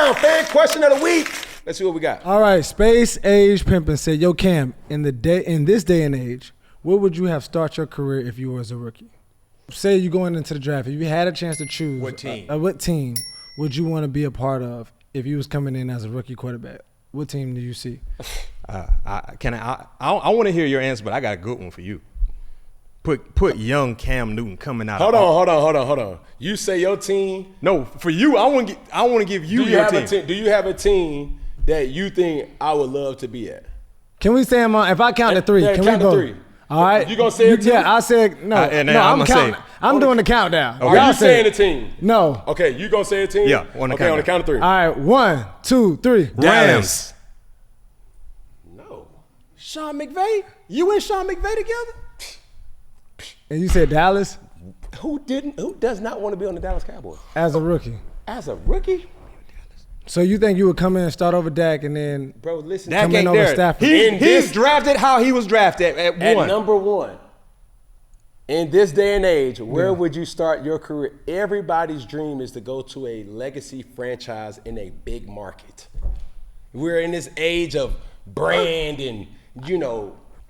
down. Fan question of the week. Let's see what we got. All right, Space Age Pimpin' said, "Yo, Cam, in this day and age, where would you have started your career if you was a rookie? Say you going into the draft. If you had a chance to choose, what team would you want to be a part of if you was coming in as a rookie quarterback? What team do you see?" I want to hear your answer, but I got a good one for you. Put young Cam Newton coming out. Hold on. You say your team. No, for you, I want to give you your team. Do you have a team that you think I would love to be at? Can we say them on? If I count to three, can we go? 3. All right. You gonna say it too? Yeah, I said no. I'm counting. I'm doing the countdown. Are you saying the team? No. Okay, you gonna say a team? Yeah. On the count of 3. All right, 1, 2, 3. Rams. No. Sean McVay. You and Sean McVay together? And you said Dallas? Who does not want to be on the Dallas Cowboys? As a rookie. As a rookie? So you think you would come in and start over Dak and then come in over Stafford? He's drafted how he was drafted at 1. At number 1. In this day and age, where would you start your career? Everybody's dream is to go to a legacy franchise in a big market. We're in this age of brand and,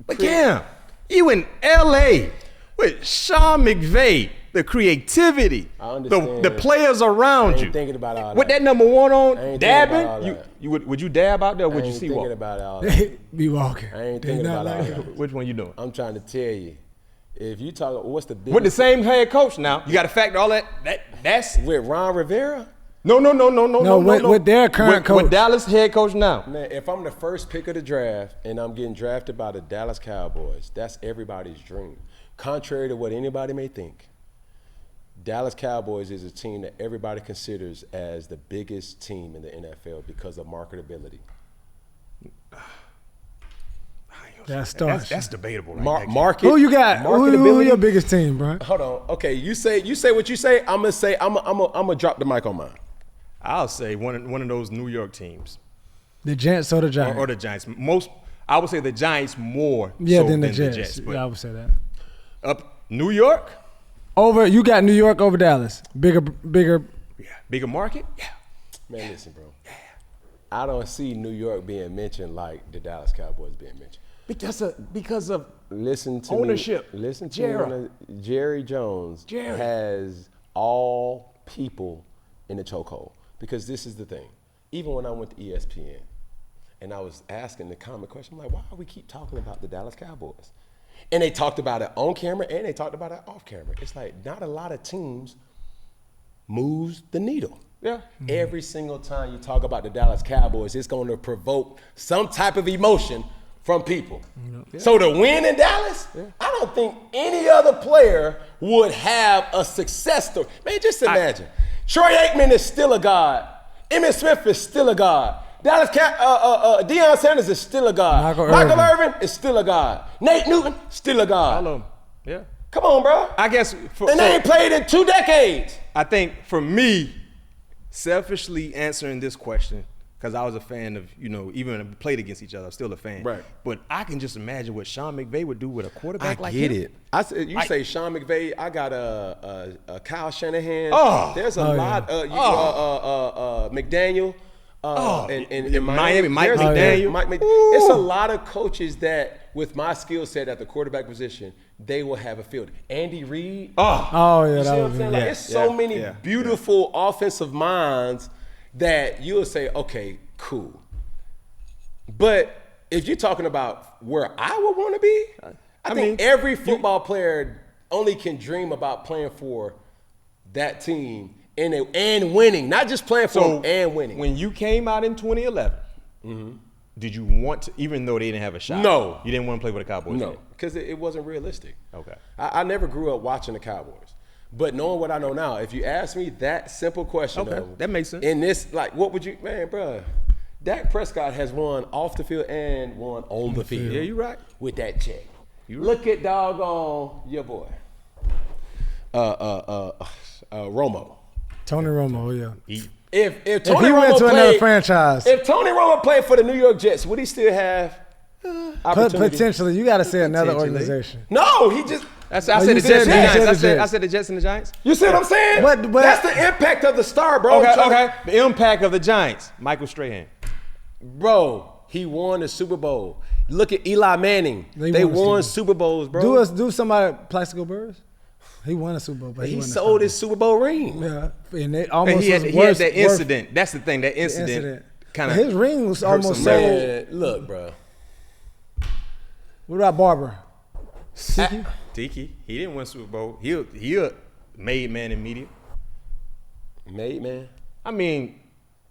But Cam, you in L.A. with Sean McVay, the creativity, I understand. the players around you. Thinking about all that. With that number 1 on, I ain't dabbing, would you dab out there or would you see walk? I ain't thinking about all that. Be walking. I ain't thinking about all that. Which one you doing? I'm trying to tell you. If you talk, what's the biggest? With the same head coach now. You got to factor all that. That's with Ron Rivera? No. With their current coach. With Dallas head coach now. Man, if I'm the first pick of the draft and I'm getting drafted by the Dallas Cowboys, that's everybody's dream. Contrary to what anybody may think, Dallas Cowboys is a team that everybody considers as the biggest team in the NFL because of marketability. That's debatable. Right? Market. Who you got? Who your biggest team, bro? Hold on. Okay, you say what you say. I'm gonna drop the mic on mine. I'll say one of those New York teams. The Giants or the Giants? Or the Giants. I would say the Giants more than the Jets. Yeah, I would say that. Up New York? You got New York over Dallas. Bigger. Yeah. Bigger market? Yeah. Man, listen, bro. Yeah. I don't see New York being mentioned like the Dallas Cowboys being mentioned. Because of ownership. Listen to me. Jerry Jones has all people in the chokehold. Because this is the thing. Even when I went to ESPN and I was asking the common question, I'm like, why do we keep talking about the Dallas Cowboys? And they talked about it on camera and they talked about it off camera. It's like not a lot of teams moves the needle. Yeah. Mm-hmm. Every single time you talk about the Dallas Cowboys, it's going to provoke some type of emotion from people. Yeah. So to win in Dallas, I don't think any other player would have a success story. Man, just imagine. Troy Aikman is still a god. Emmitt Smith is still a god. Deion Sanders is still a god. Michael Irvin is still a god. Nate Newton, still a god. All of them. Yeah. Come on, bro. I guess. And they ain't played in 2 decades. I think for me, selfishly answering this question, because I was a fan of, even when I played against each other, I'm still a fan. Right. But I can just imagine what Sean McVay would do with a quarterback like him. I get it. You say Sean McVay, I got a Kyle Shanahan. There's a lot. McDaniel. In Miami, Mike McDaniel. It's a lot of coaches that, with my skill set at the quarterback position, they will have a field. Andy Reid. There's so many beautiful offensive minds that you'll say, okay, cool. But if you're talking about where I would want to be, I think every football player only can dream about playing for that team and winning, not just playing for them and winning. When you came out in 2011, did you want to, even though they didn't have a shot? No. You didn't want to play with the Cowboys? No, because it wasn't realistic. Okay. I never grew up watching the Cowboys. But knowing what I know now, if you ask me that simple question, that makes sense. In this, what would you, bro? Dak Prescott has won off the field and won on the field. Yeah, you're right. With that check. Look at doggone your boy, Romo. Tony Romo, yeah. If Tony Romo went to played, another franchise, if Tony Romo played for the New York Jets, would he still have opportunity? Potentially, you got to say another organization. No, he just. I said the Jets and the Giants. I said the Jets and the Giants. You see what I'm saying? But that's the impact of the star, bro. Okay. The impact of the Giants. Michael Strahan. Bro, he won the Super Bowl. Look at Eli Manning. They won Super Bowls, bro. Do somebody Plaxico Burress? He won a Super Bowl, but he sold his Super Bowl ring. Yeah, and they almost he had that incident. That's the thing. That incident kind of his ring was almost sold. Look, bro. What about Barber? Tiki. He didn't win Super Bowl. He a made man in media. Made man. I mean,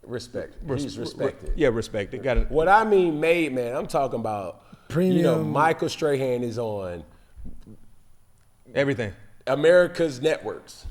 respect. He's respected. Respected. What I mean, made man. I'm talking about premium. You know, Michael Strahan is on everything. America's networks.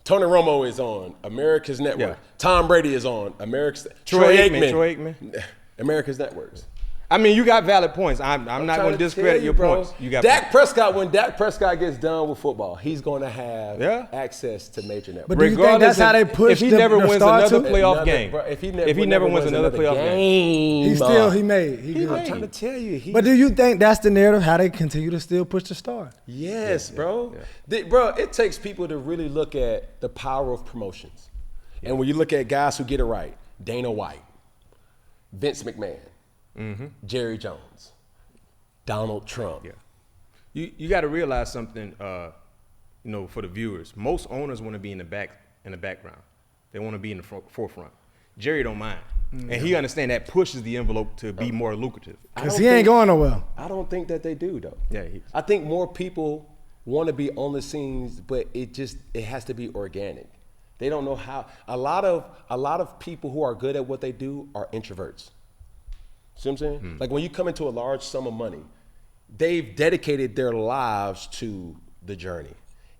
Tony Romo is on America's network. Yeah. Tom Brady is on America's. Troy Aikman. America's networks. I mean, you got valid points. I'm not going to discredit your points. You got Dak Prescott. When Dak Prescott gets done with football, he's going to have access to major networks. But do you think that's how they push? If he never wins another playoff game, if he never wins another playoff game, he made. I'm trying to tell you. But do you think that's the narrative? How they continue to still push the star? Yes, bro. Yeah. Bro, it takes people to really look at the power of promotions, and when you look at guys who get it right, Dana White, Vince McMahon. Mm-hmm. Jerry Jones, Donald Trump. Yeah, you got to realize something. For the viewers, most owners want to be in the background. They want to be in the forefront. Jerry don't mind, and he understands that pushes the envelope to be more lucrative. Because he ain't going nowhere. I don't think that they do though. Yeah, I think more people want to be on the scenes, but it has to be organic. They don't know how. A lot of people who are good at what they do are introverts. See what I'm saying? Like when you come into a large sum of money, they've dedicated their lives to the journey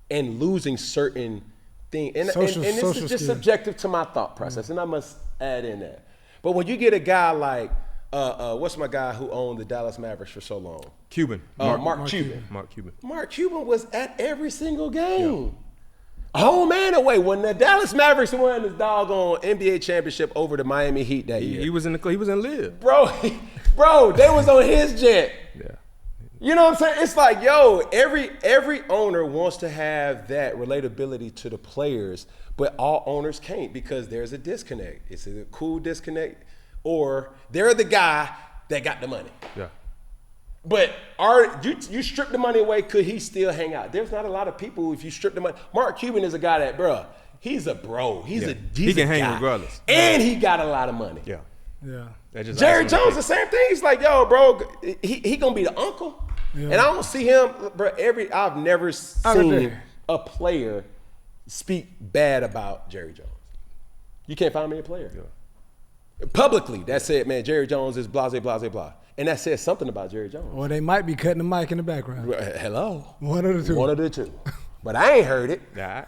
and losing certain things. And this is just subjective to my thought process, and I must add in that. But when you get a guy like, what's my guy who owned the Dallas Mavericks for so long? Cuban. Mark Cuban. Mark Cuban. Mark Cuban was at every single game. Yeah. Home and away. When the Dallas Mavericks won this doggone NBA championship over the Miami Heat that year. He was in live. Bro, they was on his jet. Yeah. You know what I'm saying? It's like, every owner wants to have that relatability to the players, but all owners can't because there's a disconnect. It's a cool disconnect, or they're the guy that got the money. Yeah. But you strip the money away, could he still hang out? There's not a lot of people, if you strip the money. Mark Cuban is a guy that, he's a bro. He's he can hang regardless. And he got a lot of money. Yeah. Jerry Jones, the same thing. He's like, bro, he gonna be the uncle. Yeah. And I don't see him, bro, I've never seen a player speak bad about Jerry Jones. You can't find me a player. Yeah. Publicly, that said, man, Jerry Jones is blah, blah, blah, blah. And that says something about Jerry Jones. Or they might be cutting the mic in the background. Hello. One of the two. But I ain't heard it. Yeah,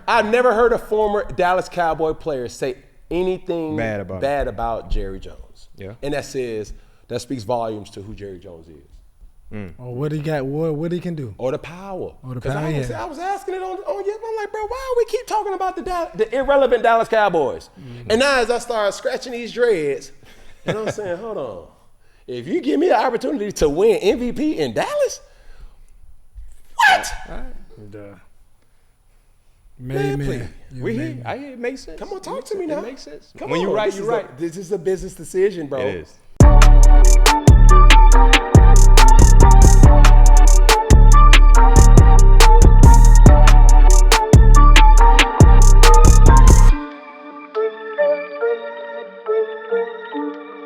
I've never heard a former Dallas Cowboy player say anything bad about Jerry Jones. Yeah. And that speaks volumes to who Jerry Jones is. Or what he got, what he can do. Or the power. I was asking it on you. I'm like, bro, why we keep talking about the irrelevant Dallas Cowboys? Mm-hmm. And now as I start scratching these dreads, you know what I'm saying? Hold on. If you give me an opportunity to win MVP in Dallas, what? Man. We here. It makes sense. Come on, talk to me now. It makes sense. When you're right, you're right. This is a business decision, bro. It is.